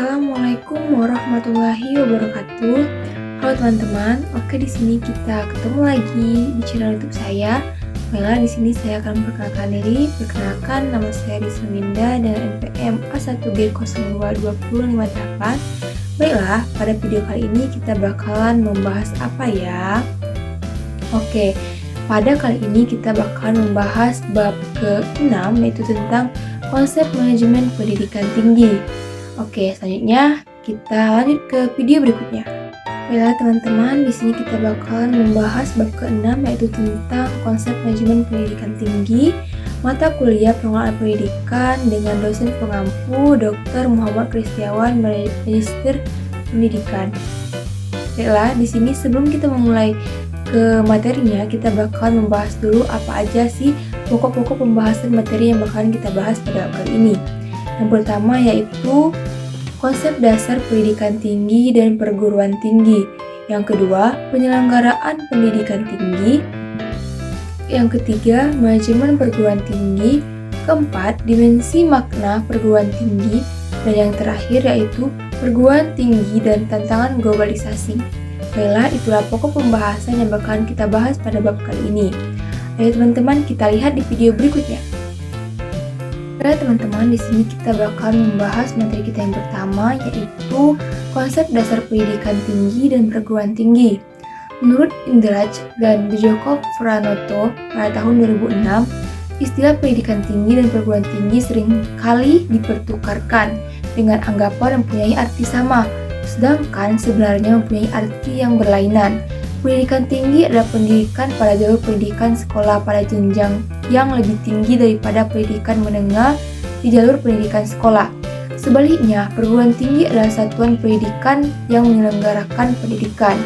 Assalamualaikum warahmatullahi wabarakatuh. Halo teman-teman, oke di sini kita ketemu lagi di channel YouTube saya. Baiklah, di sini saya akan memperkenalkan diri. Perkenalkan, nama saya Rizal Winda dengan NPM A1G022058. Baiklah, pada video kali ini kita bakalan membahas apa ya? Oke, pada kali ini kita bakalan membahas bab ke-6, yaitu tentang konsep manajemen pendidikan tinggi. Oke, selanjutnya kita lanjut ke video berikutnya. Baiklah teman-teman, di sini kita bakalan membahas bab ke-6, yaitu tentang konsep manajemen pendidikan tinggi, mata kuliah pengelolaan pendidikan dengan dosen pengampu Dr. Muhammad Kristiawan, Magister Pendidikan. Baiklah, di sini sebelum kita memulai ke materinya, kita bakalan membahas dulu apa aja sih pokok-pokok pembahasan materi yang bakalan kita bahas pada kali ini. Yang pertama yaitu konsep dasar pendidikan tinggi dan perguruan tinggi. Yang kedua, penyelenggaraan pendidikan tinggi. Yang ketiga, manajemen perguruan tinggi. Keempat, dimensi makna perguruan tinggi. Dan yang terakhir yaitu perguruan tinggi dan tantangan globalisasi. Baiklah, itulah pokok pembahasan yang bakalan kita bahas pada bab kali ini. Ayo teman-teman, kita lihat di video berikutnya. Baiklah teman-teman, di sini kita bakal membahas materi kita yang pertama, yaitu konsep dasar pendidikan tinggi dan perguruan tinggi. Menurut Indraj dan Djoko Pranoto pada tahun 2006, istilah pendidikan tinggi dan perguruan tinggi seringkali dipertukarkan dengan anggapan mempunyai arti sama, sedangkan sebenarnya mempunyai arti yang berlainan. Pendidikan tinggi adalah pendidikan pada jalur pendidikan sekolah pada jenjang yang lebih tinggi daripada pendidikan menengah di jalur pendidikan sekolah. Sebaliknya, perguruan tinggi adalah satuan pendidikan yang menyelenggarakan pendidikan.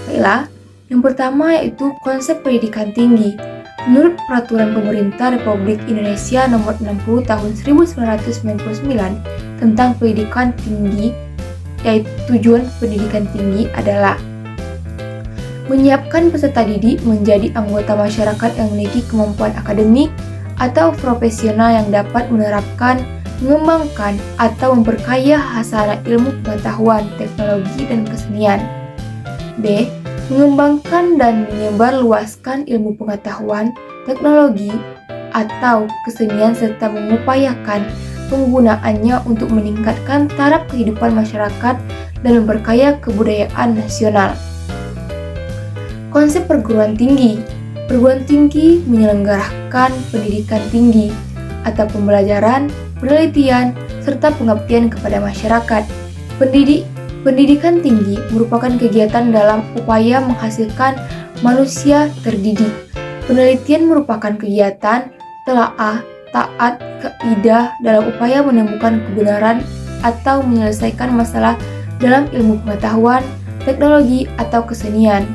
Baiklah, yang pertama yaitu konsep pendidikan tinggi. Menurut Peraturan Pemerintah Republik Indonesia Nomor 60 Tahun 1999 tentang pendidikan tinggi, yaitu tujuan pendidikan tinggi adalah menyiapkan peserta didik menjadi anggota masyarakat yang memiliki kemampuan akademik atau profesional yang dapat menerapkan, mengembangkan, atau memperkaya hasanah ilmu pengetahuan, teknologi, dan kesenian. B. Mengembangkan dan menyebarluaskan ilmu pengetahuan, teknologi, atau kesenian serta mengupayakan penggunaannya untuk meningkatkan taraf kehidupan masyarakat dan memperkaya kebudayaan nasional. Konsep perguruan tinggi. Perguruan tinggi menyelenggarakan pendidikan tinggi atau pembelajaran, penelitian, serta pengabdian kepada masyarakat. Pendidikan tinggi merupakan kegiatan dalam upaya menghasilkan manusia terdidik. Penelitian merupakan kegiatan telaah, taat, kaidah dalam upaya menemukan kebenaran atau menyelesaikan masalah dalam ilmu pengetahuan, teknologi, atau kesenian.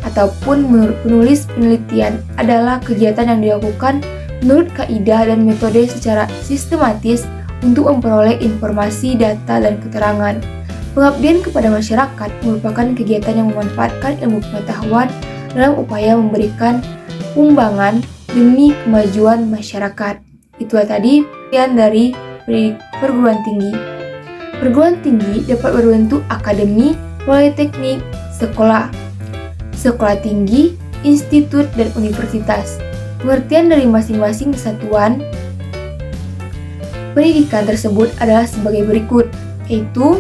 Ataupun menurut penulis penelitian adalah kegiatan yang dilakukan menurut kaidah dan metode secara sistematis untuk memperoleh informasi, data, dan keterangan. Pengabdian kepada masyarakat merupakan kegiatan yang memanfaatkan ilmu pengetahuan dalam upaya memberikan sumbangan demi kemajuan masyarakat. Itulah tadi pengertian dari perguruan tinggi. Perguruan tinggi dapat berbentuk akademi, politeknik, sekolah tinggi, institut, dan universitas. Pengertian dari masing-masing satuan pendidikan tersebut adalah sebagai berikut, yaitu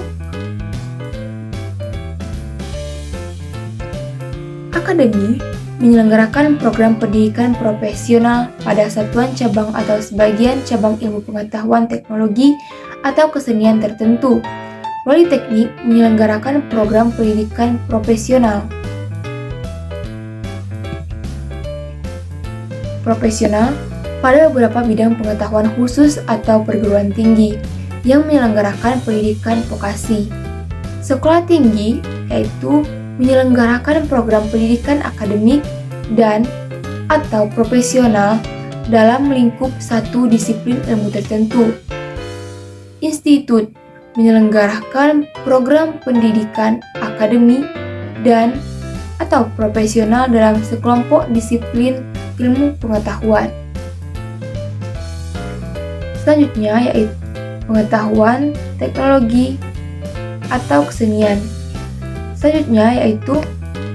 akademi menyelenggarakan program pendidikan profesional pada satuan cabang atau sebagian cabang ilmu pengetahuan, teknologi, atau kesenian tertentu. Politeknik menyelenggarakan program pendidikan profesional pada beberapa bidang pengetahuan khusus atau perguruan tinggi yang menyelenggarakan pendidikan vokasi. Sekolah tinggi yaitu menyelenggarakan program pendidikan akademik dan atau profesional dalam lingkup satu disiplin ilmu tertentu. Institut menyelenggarakan program pendidikan akademik dan atau profesional dalam sekelompok disiplin ilmu pengetahuan. Selanjutnya yaitu pengetahuan, teknologi, atau kesenian. Selanjutnya yaitu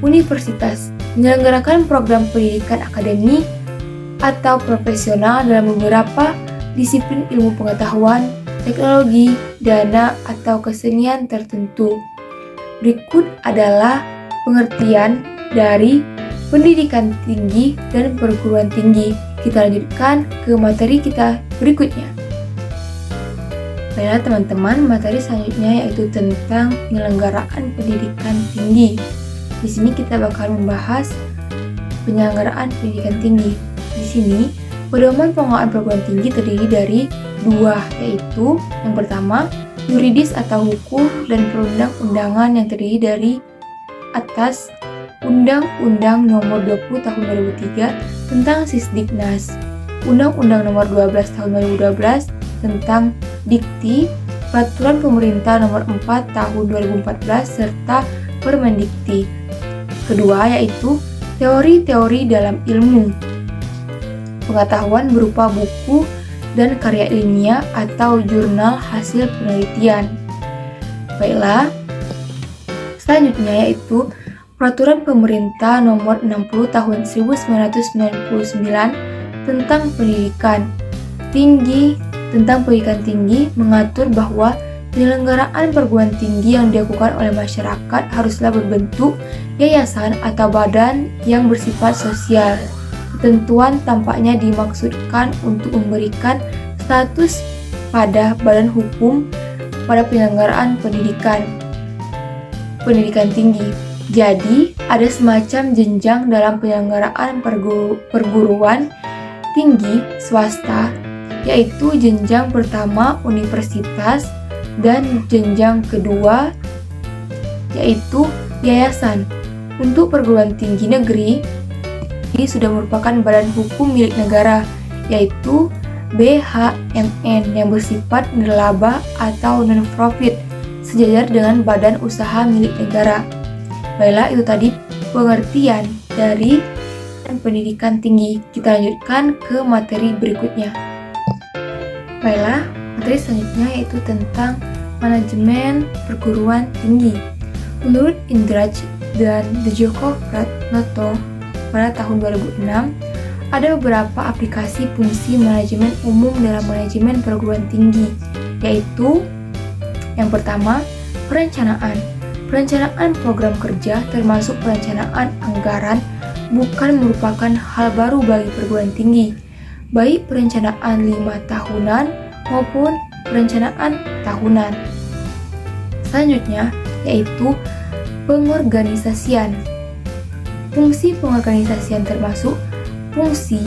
universitas, menyelenggarakan program pendidikan akademik atau profesional dalam beberapa disiplin ilmu pengetahuan, teknologi, dana, atau kesenian tertentu. Berikut adalah pengertian dari pendidikan tinggi dan perguruan tinggi. Kita lanjutkan ke materi kita berikutnya. Baiklah teman-teman, materi selanjutnya yaitu tentang penyelenggaraan pendidikan tinggi. Di sini kita bakal membahas penyelenggaraan pendidikan tinggi. Di sini, pedoman pengelolaan perguruan tinggi terdiri dari dua, yaitu yang pertama, yuridis atau hukum dan perundang-undangan yang terdiri dari atas Undang-Undang Nomor 20 Tahun 2003 tentang Sisdiknas, Undang-Undang Nomor 12 Tahun 2012 tentang Dikti, Peraturan Pemerintah Nomor 4 Tahun 2014 serta Permendikti. Kedua yaitu teori-teori dalam ilmu pengetahuan berupa buku dan karya ilmiah atau jurnal hasil penelitian. Baiklah, selanjutnya yaitu Peraturan Pemerintah Nomor 60 Tahun 1999 tentang pendidikan tinggi mengatur bahwa penyelenggaraan perguruan tinggi yang dilakukan oleh masyarakat haruslah berbentuk yayasan atau badan yang bersifat sosial. Ketentuan tampaknya dimaksudkan untuk memberikan status pada badan hukum pada penyelenggaraan pendidikan tinggi. Jadi, ada semacam jenjang dalam penyelenggaraan perguruan tinggi swasta, yaitu jenjang pertama universitas dan jenjang kedua yaitu yayasan. Untuk perguruan tinggi negeri, ini sudah merupakan badan hukum milik negara, yaitu BHMN yang bersifat nirlaba atau non-profit, sejajar dengan badan usaha milik negara. Baiklah, itu tadi pengertian dari pendidikan tinggi. Kita lanjutkan ke materi berikutnya. Baiklah, materi selanjutnya yaitu tentang manajemen perguruan tinggi. Menurut Indraj dan Djoko Pratnoto pada tahun 2006, ada beberapa aplikasi fungsi manajemen umum dalam manajemen perguruan tinggi, yaitu yang pertama, perencanaan. Perencanaan program kerja termasuk perencanaan anggaran bukan merupakan hal baru bagi perguruan tinggi, baik perencanaan 5 tahunan maupun perencanaan tahunan. Selanjutnya yaitu pengorganisasian. Fungsi pengorganisasian termasuk fungsi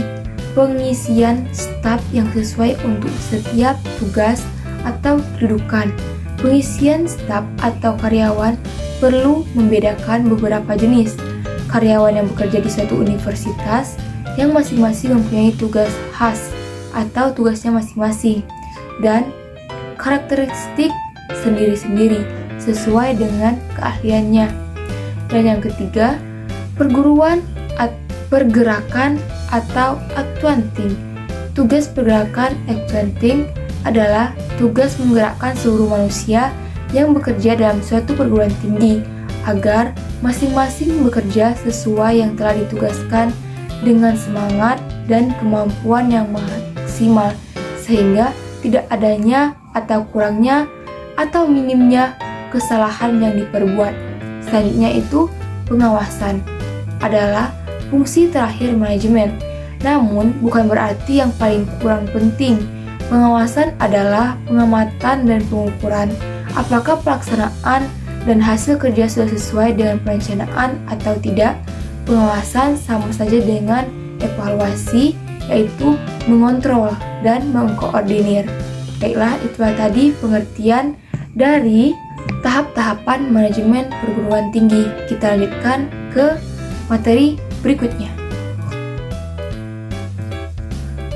pengisian staf yang sesuai untuk setiap tugas atau kedudukan. Pengisian staf atau karyawan perlu membedakan beberapa jenis. Karyawan yang bekerja di suatu universitas yang masing-masing mempunyai tugas khas atau tugasnya masing-masing dan karakteristik sendiri-sendiri sesuai dengan keahliannya. Dan yang ketiga, pergerakan atau accounting. Tugas pergerakan accounting adalah tugas menggerakkan seluruh manusia yang bekerja dalam suatu perguruan tinggi agar masing-masing bekerja sesuai yang telah ditugaskan dengan semangat dan kemampuan yang maksimal, sehingga tidak adanya atau kurangnya atau minimnya kesalahan yang diperbuat. Selanjutnya itu pengawasan adalah fungsi terakhir manajemen, namun bukan berarti yang paling kurang penting. Pengawasan adalah pengamatan dan pengukuran apakah pelaksanaan dan hasil kerja sudah sesuai dengan perencanaan atau tidak. Pengawasan sama saja dengan evaluasi, yaitu mengontrol dan mengkoordinir. Baiklah, itulah tadi pengertian dari tahap-tahapan manajemen perguruan tinggi. Kita lanjutkan ke materi berikutnya.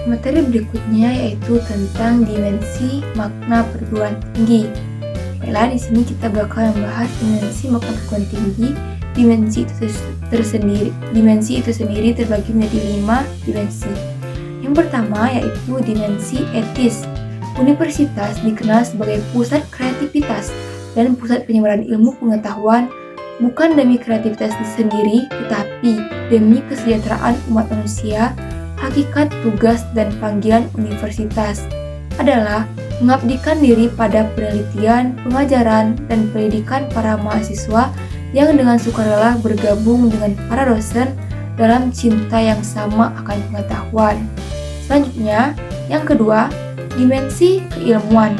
Materi berikutnya yaitu tentang dimensi makna perguruan tinggi. Baiklah, di sini kita bakal membahas dimensi makna perguruan tinggi. Dimensi itu sendiri terbagi menjadi 5 dimensi. Yang pertama yaitu dimensi etis. Universitas dikenal sebagai pusat kreativitas dan pusat penyebaran ilmu pengetahuan bukan demi kreativitas sendiri, tetapi demi kesejahteraan umat manusia. Hakikat, tugas, dan panggilan universitas adalah mengabdikan diri pada penelitian, pengajaran, dan pendidikan para mahasiswa yang dengan sukarela bergabung dengan para dosen dalam cinta yang sama akan pengetahuan. Selanjutnya, yang kedua, dimensi keilmuan.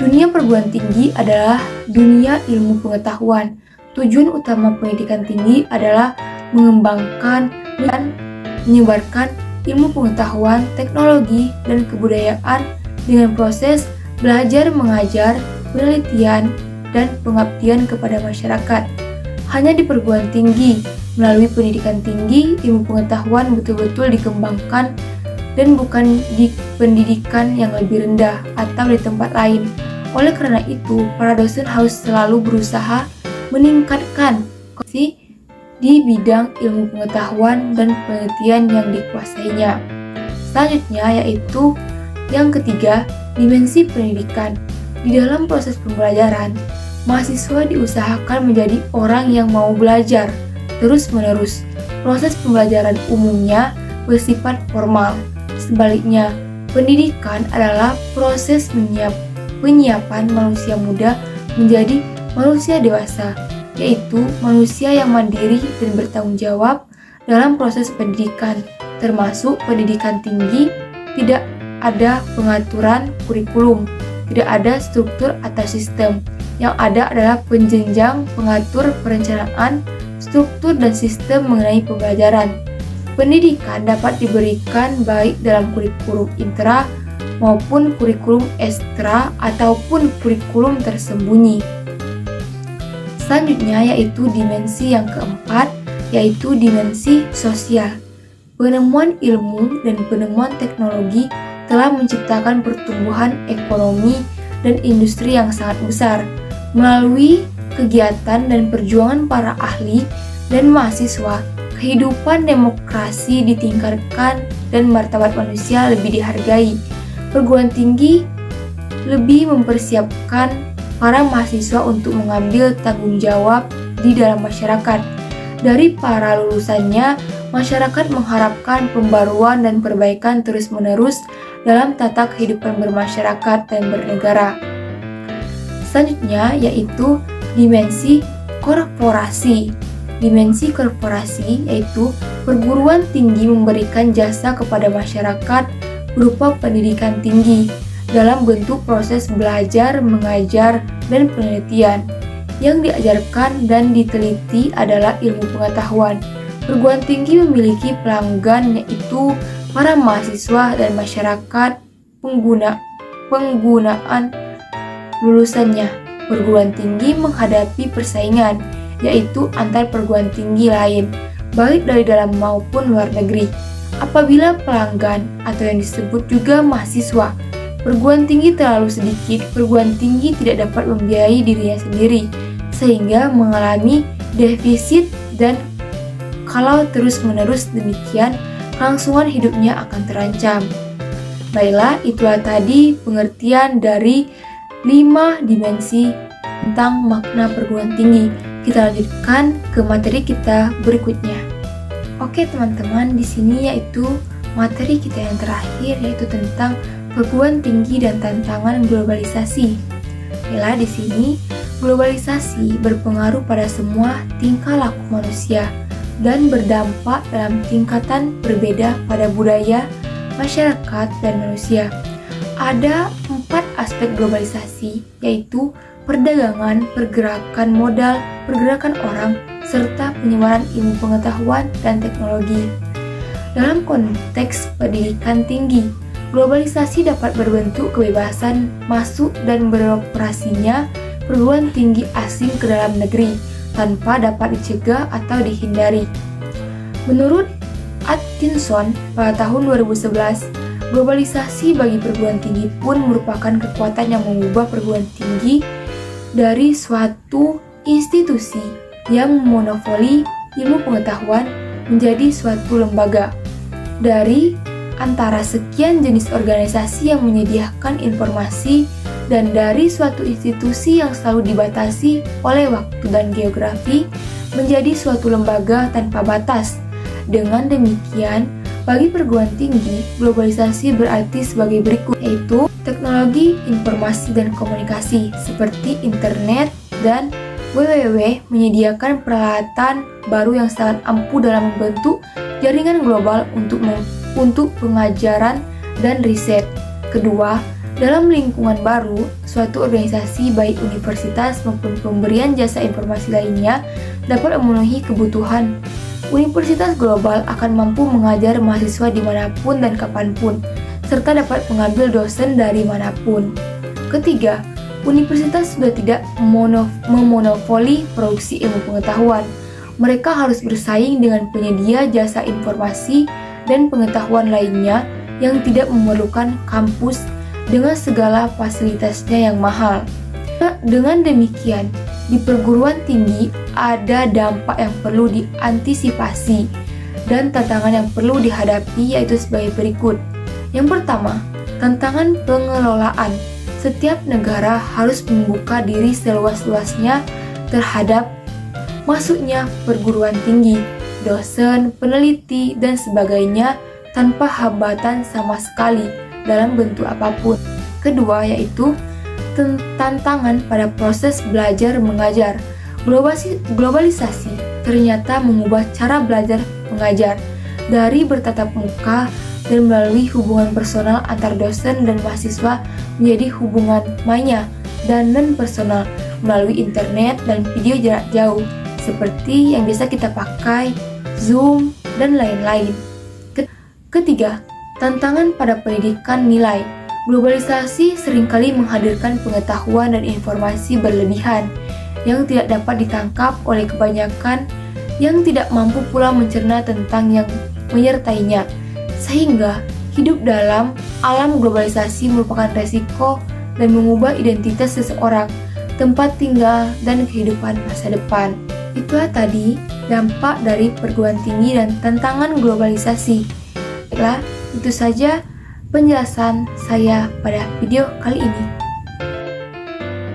Dunia perguruan tinggi adalah dunia ilmu pengetahuan. Tujuan utama pendidikan tinggi adalah mengembangkan dan menyebarkan ilmu pengetahuan, teknologi, dan kebudayaan dengan proses belajar mengajar, penelitian, dan pengabdian kepada masyarakat. Hanya di perguruan tinggi, melalui pendidikan tinggi, ilmu pengetahuan betul-betul dikembangkan dan bukan di pendidikan yang lebih rendah atau di tempat lain. Oleh karena itu, para dosen harus selalu berusaha meningkatkan kompetensi di bidang ilmu pengetahuan dan penelitian yang dikuasainya. Selanjutnya yaitu yang ketiga, dimensi pendidikan. Di dalam proses pembelajaran, mahasiswa diusahakan menjadi orang yang mau belajar terus-menerus. Proses pembelajaran umumnya bersifat formal. Sebaliknya, pendidikan adalah proses penyiapan manusia muda menjadi manusia dewasa, yaitu manusia yang mandiri dan bertanggung jawab dalam proses pendidikan, termasuk pendidikan tinggi. Tidak ada pengaturan kurikulum, tidak ada struktur atau sistem. Yang ada adalah penjenjang pengatur perencanaan, struktur dan sistem mengenai pembelajaran. Pendidikan dapat diberikan baik dalam kurikulum intra maupun kurikulum ekstra ataupun kurikulum tersembunyi. Selanjutnya yaitu dimensi yang keempat, yaitu dimensi sosial. Penemuan ilmu dan penemuan teknologi telah menciptakan pertumbuhan ekonomi dan industri yang sangat besar. Melalui kegiatan dan perjuangan para ahli dan mahasiswa, kehidupan demokrasi ditingkatkan dan martabat manusia lebih dihargai. Perguruan tinggi lebih mempersiapkan para mahasiswa untuk mengambil tanggung jawab di dalam masyarakat. Dari para lulusannya, masyarakat mengharapkan pembaruan dan perbaikan terus-menerus dalam tata kehidupan bermasyarakat dan bernegara. Selanjutnya yaitu dimensi korporasi. Dimensi korporasi yaitu perguruan tinggi memberikan jasa kepada masyarakat berupa pendidikan tinggi dalam bentuk proses belajar, mengajar, dan penelitian. Yang diajarkan dan diteliti adalah ilmu pengetahuan. Perguruan tinggi memiliki pelanggan yaitu para mahasiswa dan masyarakat penggunaan lulusannya. Perguruan tinggi menghadapi persaingan yaitu antar perguruan tinggi lain, baik dari dalam maupun luar negeri. Apabila pelanggan atau yang disebut juga mahasiswa perguruan tinggi terlalu sedikit, perguruan tinggi tidak dapat membiayai dirinya sendiri, sehingga mengalami defisit dan kalau terus-menerus demikian, kelangsungan hidupnya akan terancam. Baiklah, itulah tadi pengertian dari 5 dimensi tentang makna perguruan tinggi. Kita lanjutkan ke materi kita berikutnya. Oke teman-teman, di sini yaitu materi kita yang terakhir yaitu tentang perguruan tinggi dan tantangan globalisasi. Yalah, di sini globalisasi berpengaruh pada semua tingkah laku manusia dan berdampak dalam tingkatan berbeda pada budaya, masyarakat, dan manusia. Ada 4 aspek globalisasi, yaitu perdagangan, pergerakan modal, pergerakan orang, serta penyebaran ilmu pengetahuan dan teknologi. Dalam konteks pendidikan tinggi, globalisasi dapat berbentuk kebebasan masuk dan beroperasinya perguruan tinggi asing ke dalam negeri tanpa dapat dicegah atau dihindari. Menurut Atkinson pada tahun 2011, globalisasi bagi perguruan tinggi pun merupakan kekuatan yang mengubah perguruan tinggi dari suatu institusi yang memonopoli ilmu pengetahuan menjadi suatu lembaga. Dari antara sekian jenis organisasi yang menyediakan informasi dan dari suatu institusi yang selalu dibatasi oleh waktu dan geografi menjadi suatu lembaga tanpa batas. Dengan demikian, bagi perguruan tinggi, globalisasi berarti sebagai berikut, yaitu teknologi informasi dan komunikasi seperti internet dan WWW menyediakan peralatan baru yang sangat ampuh dalam membentuk jaringan global untuk pengajaran dan riset. Kedua, dalam lingkungan baru, suatu organisasi baik universitas maupun pemberian jasa informasi lainnya dapat memenuhi kebutuhan. Universitas global akan mampu mengajar mahasiswa dimanapun dan kapanpun, serta dapat mengambil dosen dari manapun. Ketiga, universitas sudah tidak memonopoli produksi ilmu pengetahuan. Mereka harus bersaing dengan penyedia jasa informasi dan pengetahuan lainnya yang tidak memerlukan kampus dengan segala fasilitasnya yang mahal. Dengan demikian, di perguruan tinggi ada dampak yang perlu diantisipasi dan tantangan yang perlu dihadapi, yaitu sebagai berikut. Yang pertama, tantangan pengelolaan. Setiap negara harus membuka diri seluas-luasnya terhadap masuknya perguruan tinggi, dosen, peneliti, dan sebagainya tanpa hambatan sama sekali dalam bentuk apapun. Kedua, yaitu tantangan pada proses belajar mengajar. Globalisasi ternyata mengubah cara belajar mengajar dari bertatap muka dan melalui hubungan personal antar dosen dan mahasiswa menjadi hubungan maya dan non-personal melalui internet dan video jarak jauh seperti yang biasa kita pakai, Zoom, dan lain-lain. Ketiga, tantangan pada pendidikan nilai. Globalisasi seringkali menghadirkan pengetahuan dan informasi berlebihan yang tidak dapat ditangkap oleh kebanyakan yang tidak mampu pula mencerna tentang yang menyertainya. Sehingga hidup dalam alam globalisasi merupakan resiko dan mengubah identitas seseorang, tempat tinggal, dan kehidupan masa depan. Itulah tadi dampak dari perguruan tinggi dan tantangan globalisasi. Baiklah, itu saja penjelasan saya pada video kali ini.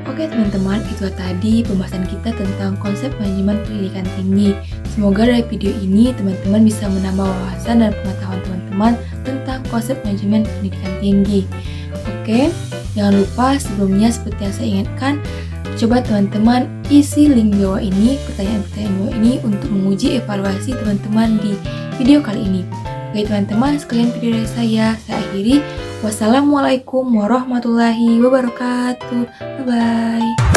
Oke teman-teman, itu tadi pembahasan kita tentang konsep manajemen pendidikan tinggi. Semoga dari video ini teman-teman bisa menambah wawasan dan pengetahuan teman-teman tentang konsep manajemen pendidikan tinggi. Oke, jangan lupa sebelumnya seperti yang saya ingatkan, coba teman-teman isi link bawah ini, pertanyaan-pertanyaan bawah ini untuk menguji evaluasi teman-teman di video kali ini. Oke teman-teman, sekian video dari saya akhiri. Wassalamualaikum warahmatullahi wabarakatuh. Bye-bye.